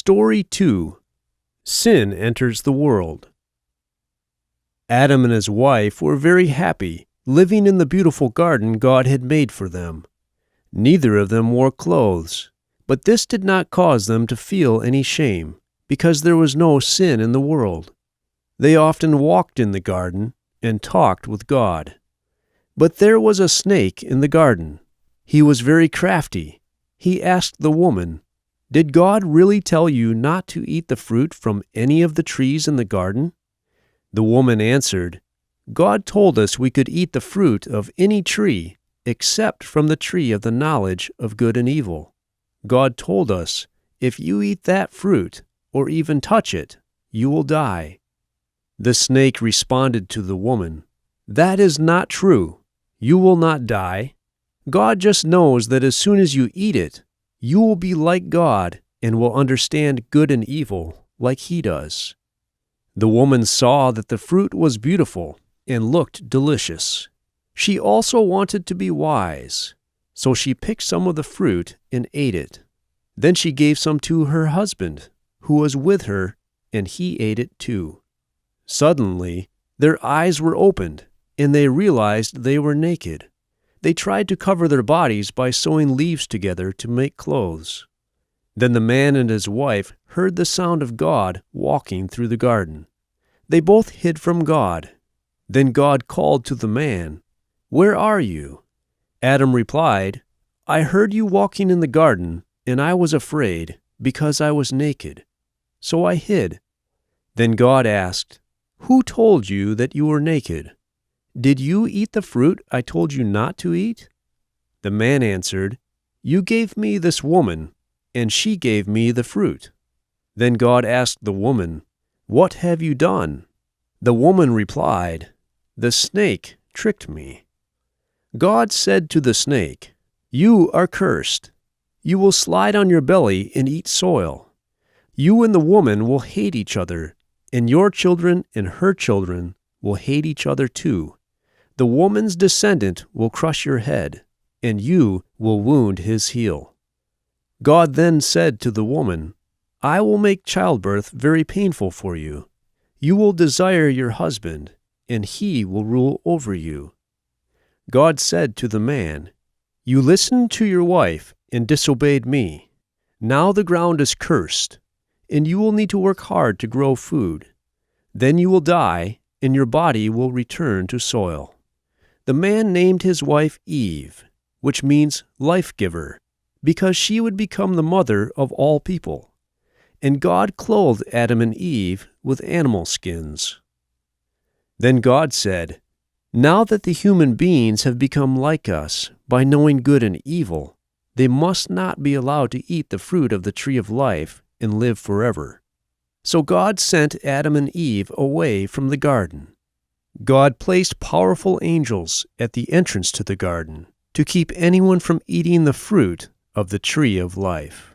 Story 2. Sin Enters the World. Adam and his wife were very happy, living in the beautiful garden God had made for them. Neither of them wore clothes, but this did not cause them to feel any shame, because there was no sin in the world. They often walked in the garden and talked with God. But there was a snake in the garden. He was very crafty. He asked the woman, "Did God really tell you not to eat the fruit from any of the trees in the garden?" The woman answered, "God told us we could eat the fruit of any tree except from the tree of the knowledge of good and evil. God told us, if you eat that fruit, or even touch it, you will die." The snake responded to the woman, "That is not true. You will not die. God just knows that as soon as you eat it, you will be like God and will understand good and evil like He does." The woman saw that the fruit was beautiful and looked delicious. She also wanted to be wise, so she picked some of the fruit and ate it. Then she gave some to her husband, who was with her, and he ate it too. Suddenly, their eyes were opened, and they realized they were naked. They tried to cover their bodies by sewing leaves together to make clothes. Then the man and his wife heard the sound of God walking through the garden. They both hid from God. Then God called to the man, "Where are you?" Adam replied, "I heard you walking in the garden, and I was afraid, because I was naked. So I hid." Then God asked, "Who told you that you were naked? Did you eat the fruit I told you not to eat?" The man answered, "You gave me this woman, and she gave me the fruit." Then God asked the woman, "What have you done?" The woman replied, "The snake tricked me." God said to the snake, "You are cursed. You will slide on your belly and eat soil. You and the woman will hate each other, and your children and her children will hate each other too. The woman's descendant will crush your head, and you will wound his heel." God then said to the woman, "I will make childbirth very painful for you. You will desire your husband, and he will rule over you." God said to the man, "You listened to your wife and disobeyed me. Now the ground is cursed, and you will need to work hard to grow food. Then you will die, and your body will return to soil." The man named his wife Eve, which means life-giver, because she would become the mother of all people. And God clothed Adam and Eve with animal skins. Then God said, "Now that the human beings have become like us by knowing good and evil, they must not be allowed to eat the fruit of the tree of life and live forever." So God sent Adam and Eve away from the garden. God placed powerful angels at the entrance to the garden to keep anyone from eating the fruit of the tree of life.